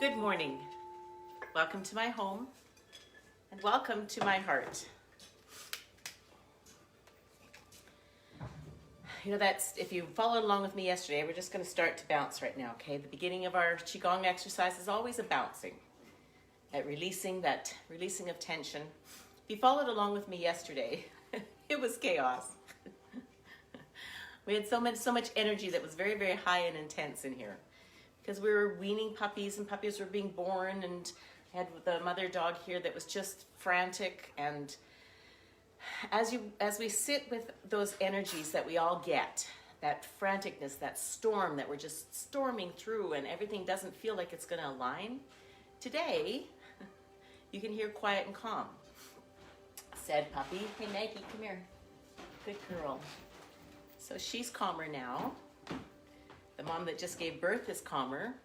Good morning. Welcome to my home and welcome to my heart. You know, that's, if you followed along with me yesterday, we're just going to start to bounce right now, okay? The beginning of our Qigong exercise is always a bouncing, that releasing of tension. If you followed along with me yesterday, it was chaos. We had so much energy that was very, very high and intense in here because we were weaning puppies and puppies were being born, and I had the mother dog here that was just frantic. And as we sit with those energies that we all get, that franticness, that storm that we're just storming through and everything doesn't feel like it's going to align, today you can hear quiet and calm. Said puppy, hey Maggie, come here. Good girl. So she's calmer now. The mom that just gave birth is calmer.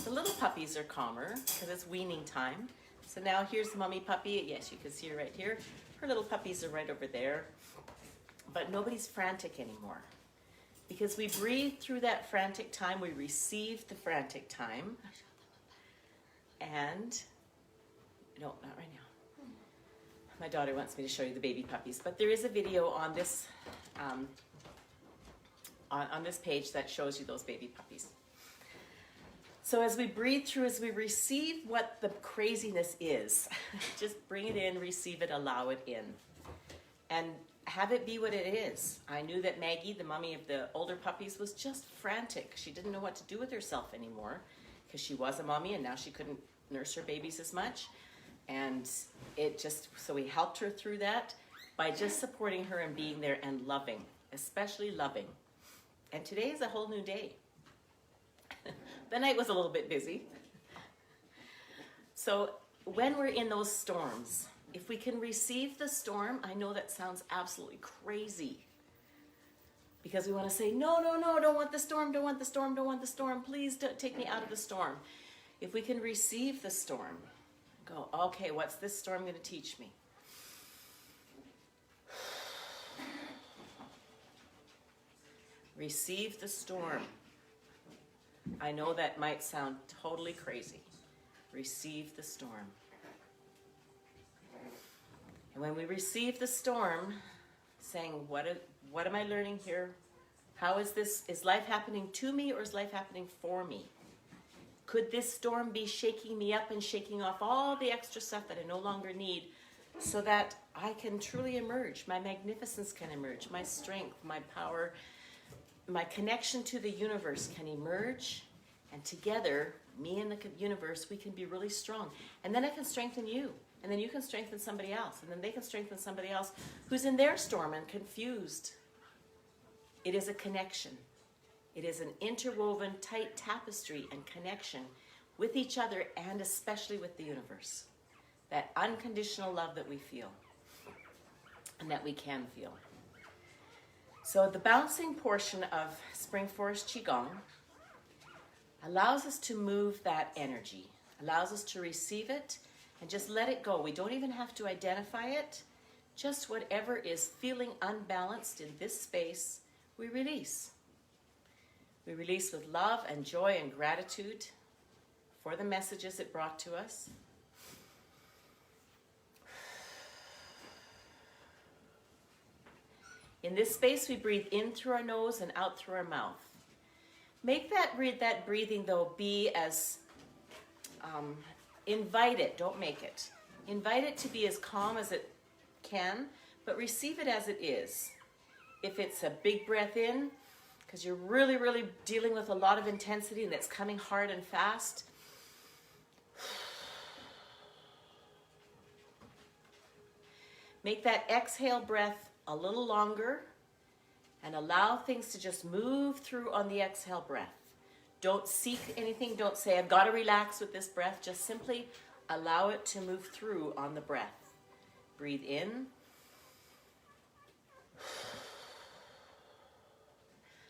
The little puppies are calmer because it's weaning time. So now here's the mommy puppy. Yes, you can see her right here. Her little puppies are right over there. But nobody's frantic anymore because we breathe through that frantic time. We receive the frantic time. And, no, not right now. My daughter wants me to show you the baby puppies, but there is a video on this on this page that shows you those baby puppies. So as we breathe through, as we receive what the craziness is, just bring it in, receive it, allow it in, and have it be what it is. I knew that Maggie, the mommy of the older puppies, was just frantic. She didn't know what to do with herself anymore because she was a mommy and now she couldn't nurse her babies as much. And so we helped her through that by just supporting her and being there and loving, especially loving. And today is a whole new day. The night was a little bit busy. So when we're in those storms, if we can receive the storm, I know that sounds absolutely crazy because we want to say, no, don't want the storm, don't want the storm, don't want the storm. Please don't take me out of the storm. If we can receive the storm, go, okay, what's this storm going to teach me? Receive the storm. I know that might sound totally crazy. Receive the storm. And when we receive the storm, saying, what am I learning here? How is life happening to me or is life happening for me? Could this storm be shaking me up and shaking off all the extra stuff that I no longer need so that I can truly emerge? My magnificence can emerge, my strength, my power, my connection to the universe can emerge, and together, me and the universe, we can be really strong. And then I can strengthen you, and then you can strengthen somebody else, and then they can strengthen somebody else who's in their storm and confused. It is a connection. It is an interwoven, tight tapestry and connection with each other and especially with the universe. That unconditional love that we feel and that we can feel. So the bouncing portion of Spring Forest Qigong allows us to move that energy, allows us to receive it and just let it go. We don't even have to identify it. Just whatever is feeling unbalanced in this space, we release. We release with love and joy and gratitude for the messages it brought to us. In this space, we breathe in through our nose and out through our mouth. Make that breathing, though, be as, invite it, don't make it. Invite it to be as calm as it can, but receive it as it is. If it's a big breath in, because you're really, really dealing with a lot of intensity and that's coming hard and fast, make that exhale breath a little longer and allow things to just move through on the exhale breath. Don't seek anything. Don't say, I've got to relax with this breath. Just simply allow it to move through on the breath. Breathe in.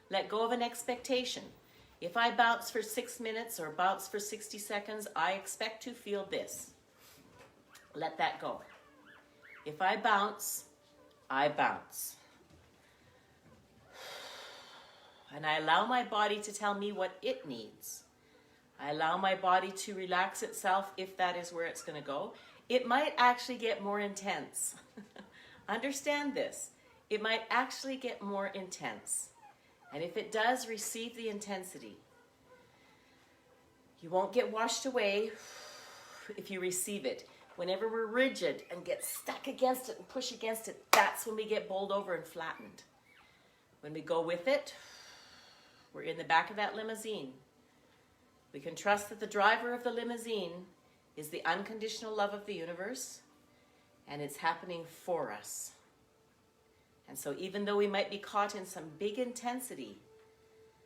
Let go of an expectation. If I bounce for 6 minutes or bounce for 60 seconds, I expect to feel this. Let that go. If I bounce, I bounce. And I allow my body to tell me what it needs. I allow my body to relax itself if that is where it's going to go. It might actually get more intense. Understand this. It might actually get more intense. And if it does, receive the intensity. You won't get washed away if you receive it. Whenever we're rigid and get stuck against it and push against it, that's when we get bowled over and flattened. When we go with it, we're in the back of that limousine. We can trust that the driver of the limousine is the unconditional love of the universe, and it's happening for us. And so even though we might be caught in some big intensity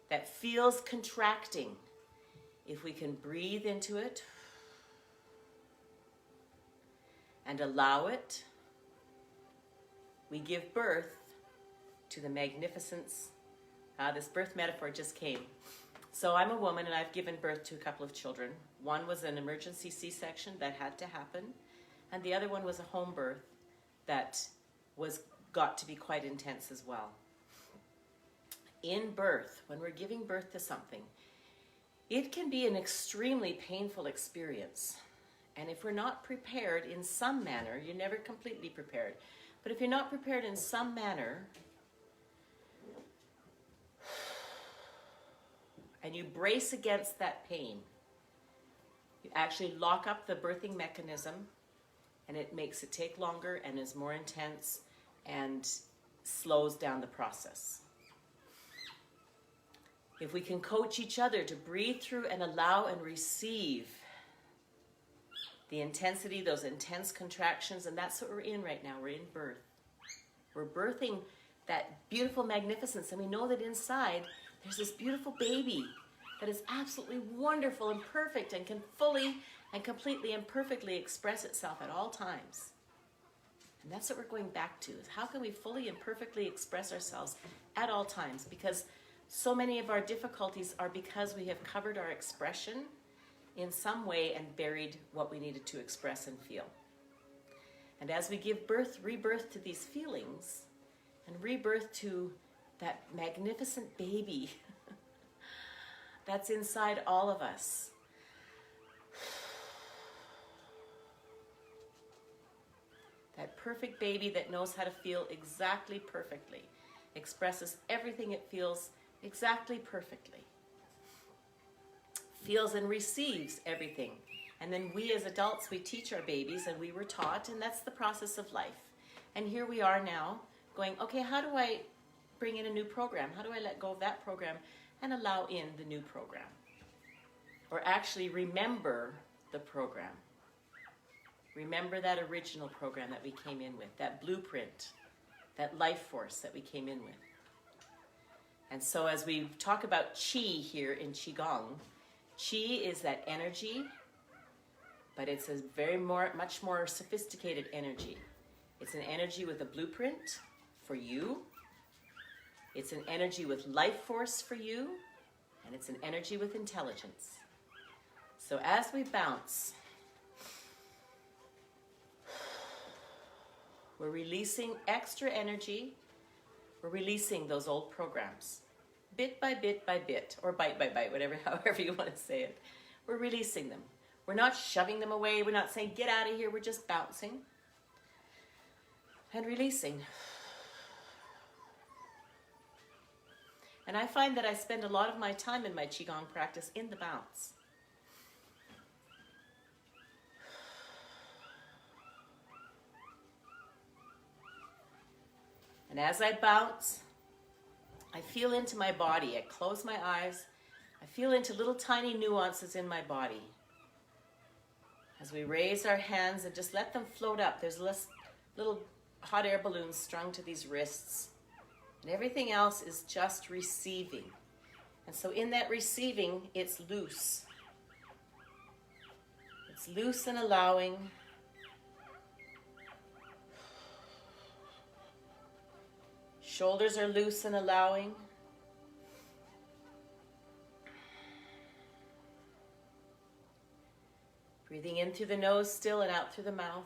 that feels contracting, if we can breathe into it and allow it, we give birth to the magnificence. This birth metaphor just came. So I'm a woman and I've given birth to a couple of children. One was an emergency C-section that had to happen, and the other one was a home birth that got to be quite intense as well. In birth, when we're giving birth to something, it can be an extremely painful experience. And if we're not prepared in some manner, you're never completely prepared, but if you're not prepared in some manner, and you brace against that pain, you actually lock up the birthing mechanism, and it makes it take longer and is more intense and slows down the process. If we can coach each other to breathe through and allow and receive the intensity, those intense contractions, and that's what we're in right now. We're in birth. We're birthing that beautiful magnificence, and we know that inside there's this beautiful baby that is absolutely wonderful and perfect and can fully and completely and perfectly express itself at all times. And that's what we're going back to, is how can we fully and perfectly express ourselves at all times? Because so many of our difficulties are because we have covered our expression in some way and buried what we needed to express and feel. And as we give birth, rebirth to these feelings, and rebirth to that magnificent baby that's inside all of us, that perfect baby that knows how to feel exactly perfectly, expresses everything it feels exactly perfectly, feels and receives everything. And then we as adults, we teach our babies, and we were taught, and that's the process of life. And here we are now going, okay, how do I bring in a new program? How do I let go of that program and allow in the new program? Or actually remember the program. Remember that original program that we came in with, that blueprint, that life force that we came in with. And so as we talk about Qi here in Qigong, Qi is that energy, but it's a much more sophisticated energy. It's an energy with a blueprint for you. It's an energy with life force for you, and it's an energy with intelligence. So as we bounce, we're releasing extra energy. We're releasing those old programs, bit by bit by bit, or bite by bite, however you want to say it. We're releasing them. We're not shoving them away. We're not saying, get out of here. We're just bouncing and releasing. And I find that I spend a lot of my time in my Qigong practice in the bounce. And as I bounce, I feel into my body. I close my eyes. I feel into little tiny nuances in my body. As we raise our hands and just let them float up, there's little hot air balloons strung to these wrists. And everything else is just receiving. And so in that receiving, it's loose. It's loose and allowing. Shoulders are loose and allowing. Breathing in through the nose still and out through the mouth.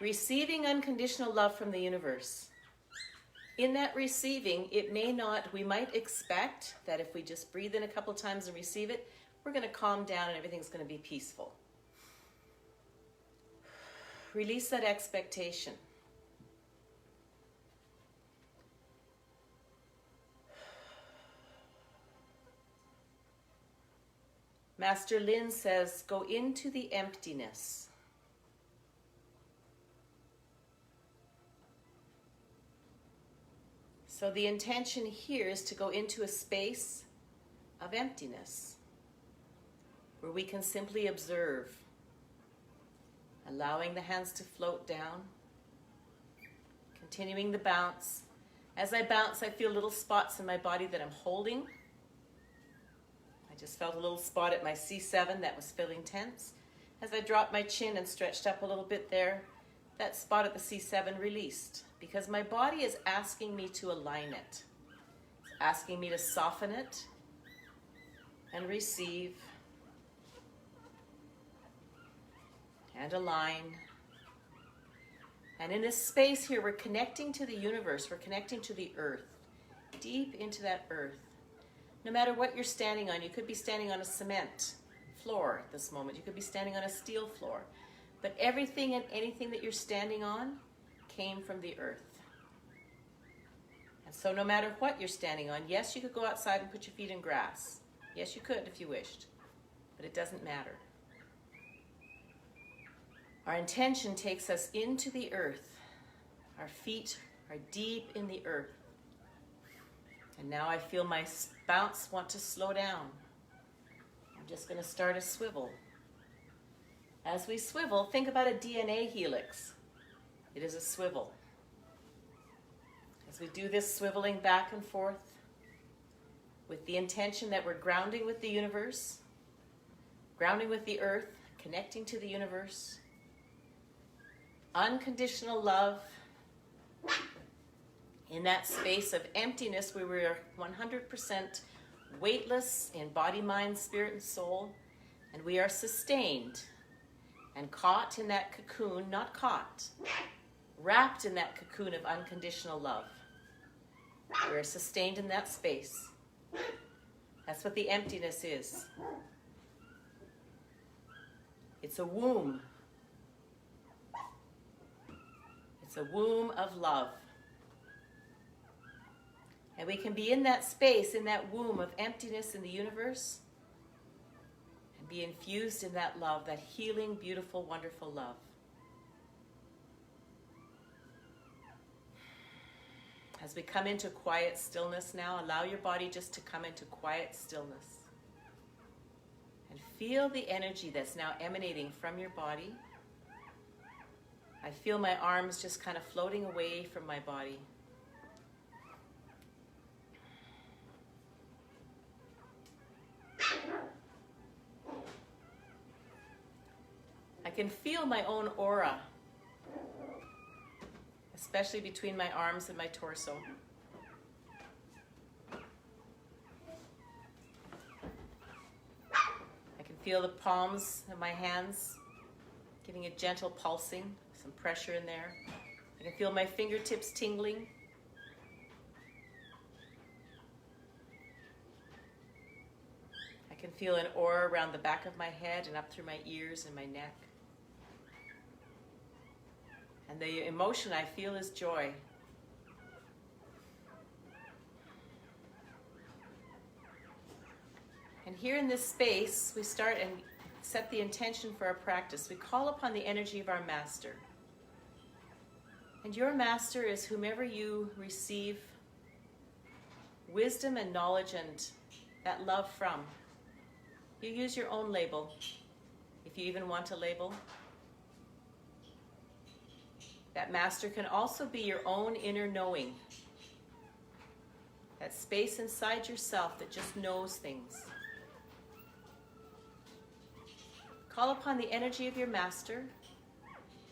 Receiving unconditional love from the universe. In that receiving, it may not, we might expect that if we just breathe in a couple times and receive it, we're going to calm down and everything's going to be peaceful. Release that expectation. Master Lin says, go into the emptiness. So the intention here is to go into a space of emptiness where we can simply observe, allowing the hands to float down, continuing the bounce. As I bounce, I feel little spots in my body that I'm holding. I just felt a little spot at my C7 that was feeling tense. As I dropped my chin and stretched up a little bit there, that spot at the C7 released, because my body is asking me to align it. It's asking me to soften it and receive and align. And in this space here, we're connecting to the universe. We're connecting to the earth, deep into that earth. No matter what you're standing on, you could be standing on a cement floor at this moment. You could be standing on a steel floor. But everything and anything that you're standing on came from the earth. And so no matter what you're standing on, yes, you could go outside and put your feet in grass. Yes, you could if you wished. But it doesn't matter. Our intention takes us into the earth. Our feet are deep in the earth. And now I feel my bounce want to slow down. I'm just going to start a swivel. As we swivel, think about a DNA helix. It is a swivel. As we do this swiveling back and forth with the intention that we're grounding with the universe, grounding with the earth, connecting to the universe, unconditional love, in that space of emptiness where we are 100% weightless in body, mind, spirit, and soul, and we are sustained and caught in that cocoon, not caught, wrapped in that cocoon of unconditional love. We are sustained in that space. That's what the emptiness is. It's a womb. It's a womb of love. And we can be in that space, in that womb of emptiness in the universe, and be infused in that love, that healing, beautiful, wonderful love. As we come into quiet stillness now, allow your body just to come into quiet stillness. And feel the energy that's now emanating from your body. I feel my arms just kind of floating away from my body. I can feel my own aura, especially between my arms and my torso. I can feel the palms of my hands giving a gentle pulsing, some pressure in there. I can feel my fingertips tingling. I can feel an aura around the back of my head and up through my ears and my neck. And the emotion I feel is joy. And here in this space, we start and set the intention for our practice. We call upon the energy of our master. And your master is whomever you receive wisdom and knowledge and that love from. You use your own label, if you even want a label. That master can also be your own inner knowing. That space inside yourself that just knows things. Call upon the energy of your master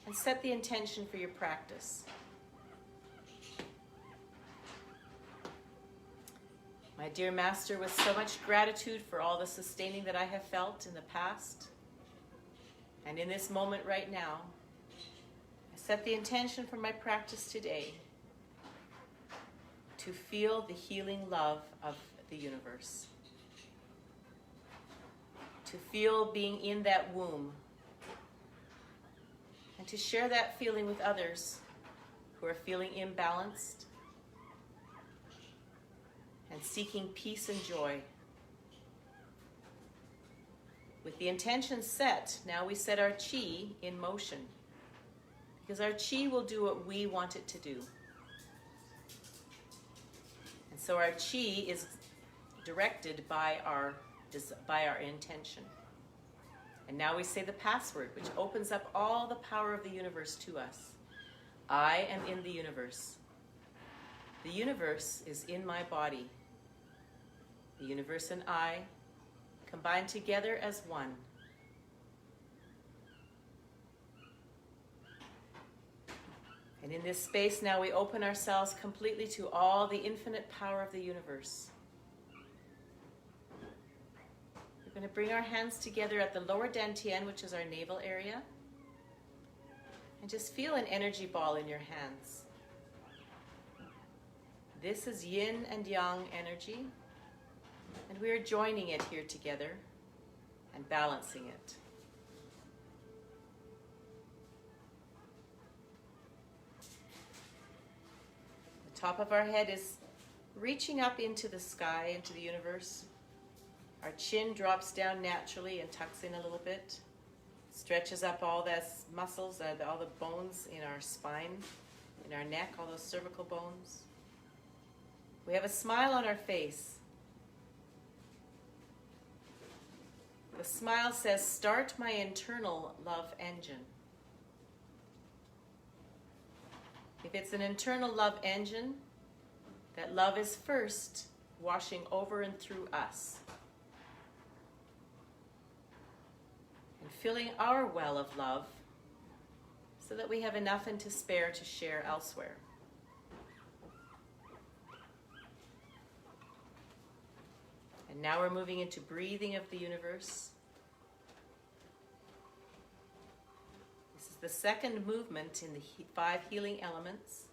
and set the intention for your practice. My dear master, with so much gratitude for all the sustaining that I have felt in the past and in this moment right now, I set the intention for my practice today. to feel the healing love of the universe. To feel being in that womb. And to share that feeling with others who are feeling imbalanced and seeking peace and joy. With the intention set, now we set our chi in motion. Because our chi will do what we want it to do. And so our chi is directed by our intention. And now we say the password, which opens up all the power of the universe to us. I am in the universe. The universe is in my body. The universe and I combined together as one. And in this space now we open ourselves completely to all the infinite power of the universe. We're going to bring our hands together at the lower dantian, which is our navel area. And just feel an energy ball in your hands. This is yin and yang energy. And we are joining it here together and balancing it. The top of our head is reaching up into the sky, into the universe. Our chin drops down naturally and tucks in a little bit. Stretches up all those muscles, all the bones in our spine, in our neck, all those cervical bones. We have a smile on our face. The smile says, start my internal love engine. If it's an internal love engine, that love is first washing over and through us. And filling our well of love so that we have enough and to spare to share elsewhere. And now we're moving into breathing of the universe. This is the second movement in the 5 healing elements.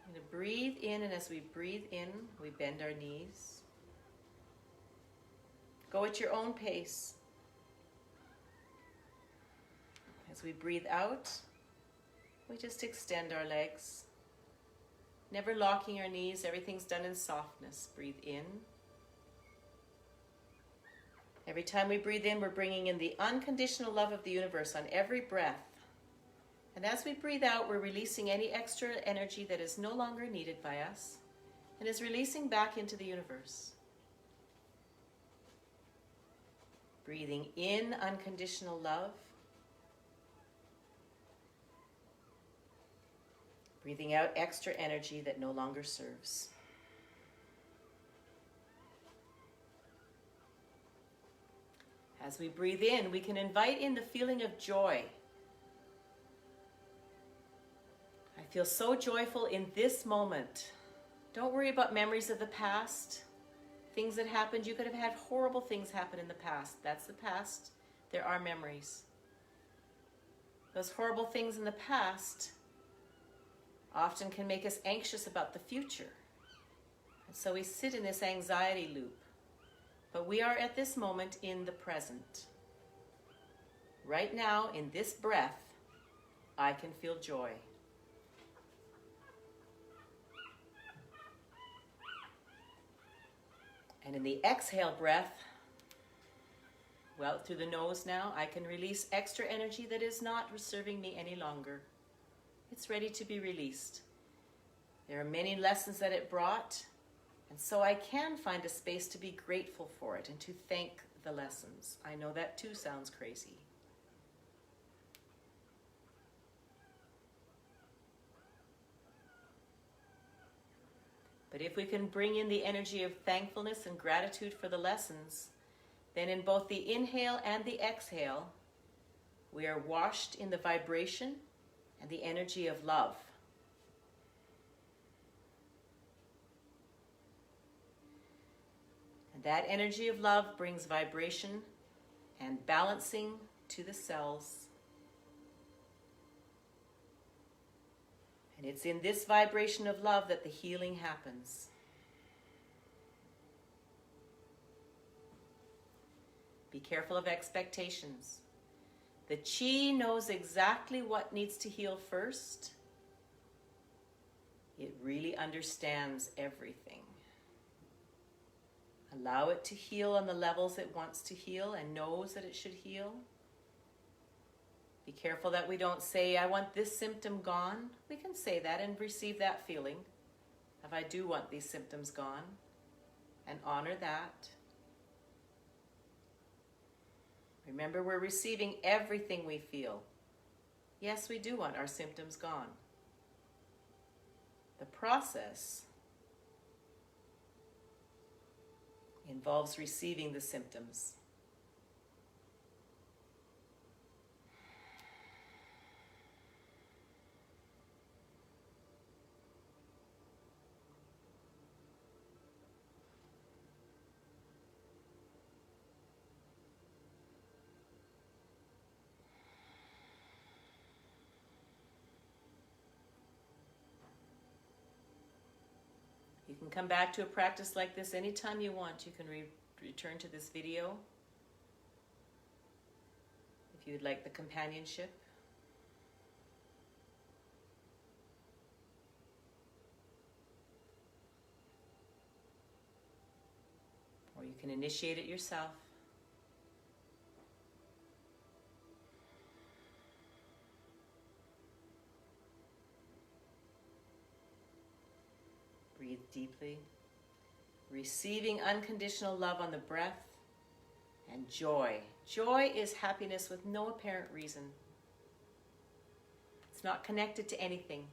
I'm going to breathe in, and as we breathe in, we bend our knees. Go at your own pace. As we breathe out, we just extend our legs. Never locking our knees, everything's done in softness. Breathe in. Every time we breathe in, we're bringing in the unconditional love of the universe on every breath. And as we breathe out, we're releasing any extra energy that is no longer needed by us and is releasing back into the universe. Breathing in unconditional love. Breathing out extra energy that no longer serves. As we breathe in, we can invite in the feeling of joy. I feel so joyful in this moment. Don't worry about memories of the past, things that happened. You could have had horrible things happen in the past. That's the past. There are memories. Those horrible things in the past often can make us anxious about the future. And so we sit in this anxiety loop. But we are at this moment in the present. Right now, in this breath, I can feel joy. And in the exhale breath, well, through the nose now, I can release extra energy that is not serving me any longer. It's ready to be released. There are many lessons that it brought. And so I can find a space to be grateful for it and to thank the lessons. I know that too sounds crazy. But if we can bring in the energy of thankfulness and gratitude for the lessons, then in both the inhale and the exhale, we are washed in the vibration and the energy of love. That energy of love brings vibration and balancing to the cells. And it's in this vibration of love that the healing happens. Be careful of expectations. The Qi knows exactly what needs to heal first. It really understands everything. Allow it to heal on the levels it wants to heal and knows that it should heal. Be careful that we don't say, I want this symptom gone. We can say that and receive that feeling of I do want these symptoms gone, and honor that. Remember, we're receiving everything we feel. Yes, we do want our symptoms gone. The process involves receiving the symptoms. You can come back to a practice like this anytime you want. You can return to this video if you would like the companionship. Or you can initiate it yourself. Breathe deeply, receiving unconditional love on the breath, and joy. Joy is happiness with no apparent reason. It's not connected to anything.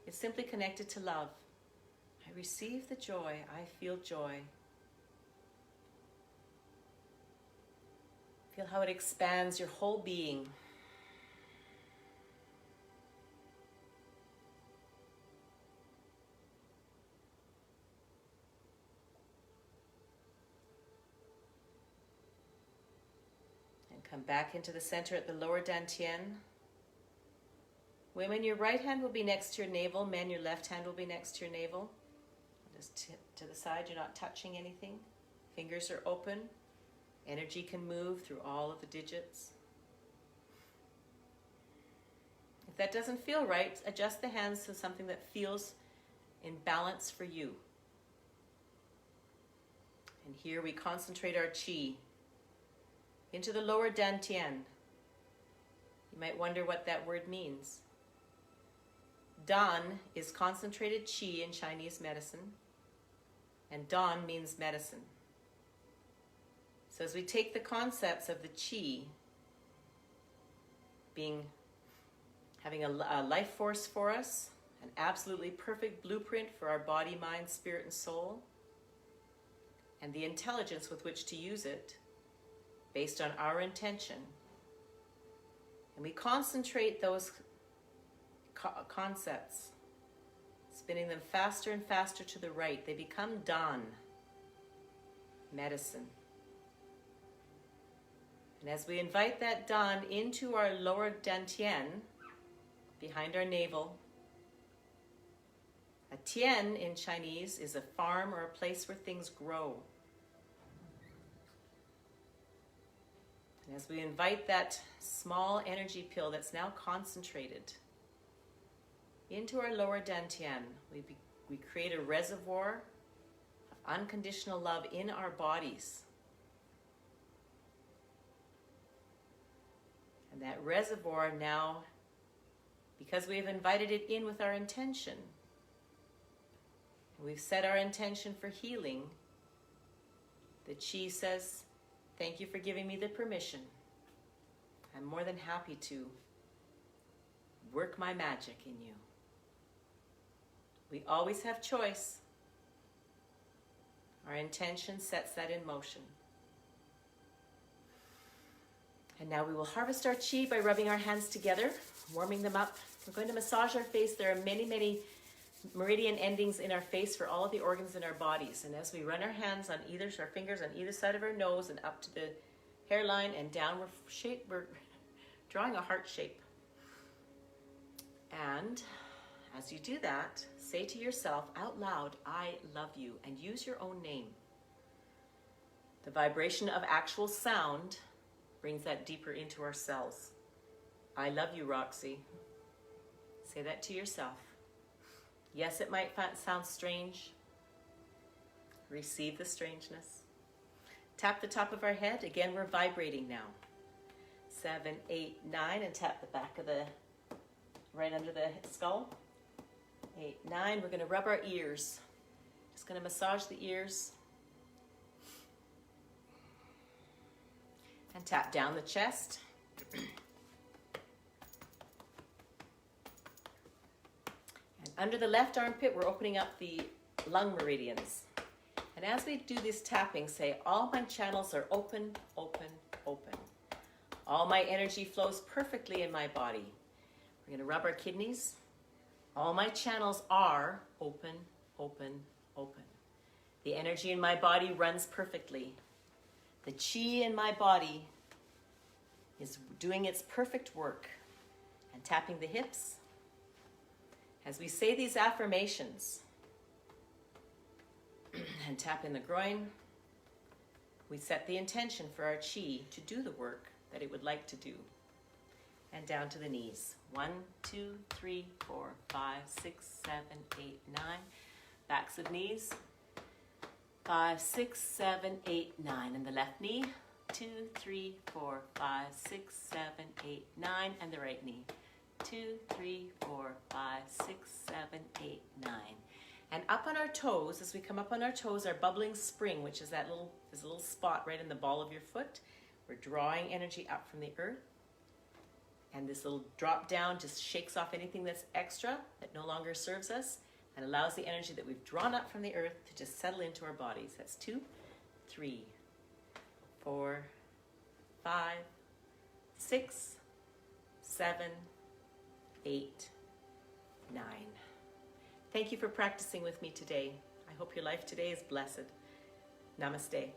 It's simply connected to love. I receive the joy. I feel joy. Feel how it expands your whole being. Come back into the center at the lower dantian. Women, your right hand will be next to your navel. Men, your left hand will be next to your navel. Just tip to the side, you're not touching anything. Fingers are open. Energy can move through all of the digits. If that doesn't feel right, adjust the hands to something that feels in balance for you. And here we concentrate our Qi into the lower dantian. You might wonder what that word means. Dan is concentrated Qi in Chinese medicine, and Dan means medicine. So as we take the concepts of the Qi having a life force for us, an absolutely perfect blueprint for our body, mind, spirit, and soul, and the intelligence with which to use it, based on our intention. And we concentrate those concepts, spinning them faster and faster to the right. They become Dan, medicine. And as we invite that Dan into our lower dantian, behind our navel, a tian in Chinese is a farm or a place where things grow. And as we invite that small energy pill that's now concentrated into our lower dantian, we create a reservoir of unconditional love in our bodies. And that reservoir now, because we have invited it in with our intention, and we've set our intention for healing, the Qi says, thank you for giving me the permission. I'm more than happy to work my magic in you. We always have choice. Our intention sets that in motion. And now we will harvest our Qi by rubbing our hands together, warming them up. We're going to massage our face. There are many, many meridian endings in our face for all of the organs in our bodies. And as we run our hands on our fingers on either side of our nose and up to the hairline and down, we're drawing a heart shape. And As you do that, say to yourself out loud, I love you, and use your own name. The vibration of actual sound brings that deeper into our cells. I love you, Roxy. Say that to yourself. Yes, it might sound strange. Receive the strangeness. Tap the top of our head. Again, we're vibrating now. 7, 8, 9, and tap the back of the, right under the skull. 8, 9, we're gonna rub our ears. Just gonna massage the ears. And tap down the chest. And under the left armpit, we're opening up the lung meridians. And as we do this tapping, say, all my channels are open, open, open. All my energy flows perfectly in my body. We're gonna rub our kidneys. All my channels are open, open, open. The energy in my body runs perfectly. The chi in my body is doing its perfect work. And tapping the hips. As we say these affirmations and tap in the groin, we set the intention for our chi to do the work that it would like to do. And down to the knees. 1, 2, 3, 4, 5, 6, 7, 8, 9. Backs of knees. 5, 6, 7, 8, 9. And the left knee. 2, 3, 4, 5, 6, 7, 8, 9. And the right knee. 2, 3, 4, 5, 6, 7, 8, 9. And up on our toes, as we come up on our toes, our bubbling spring, which is that little, there's a little spot right in the ball of your foot. We're drawing energy up from the earth. And this little drop down just shakes off anything that's extra, that no longer serves us, and allows the energy that we've drawn up from the earth to just settle into our bodies. That's 2, 3, 4, 5, 6, 7, 8, 9. Thank you for practicing with me today. I hope your life today is blessed. Namaste.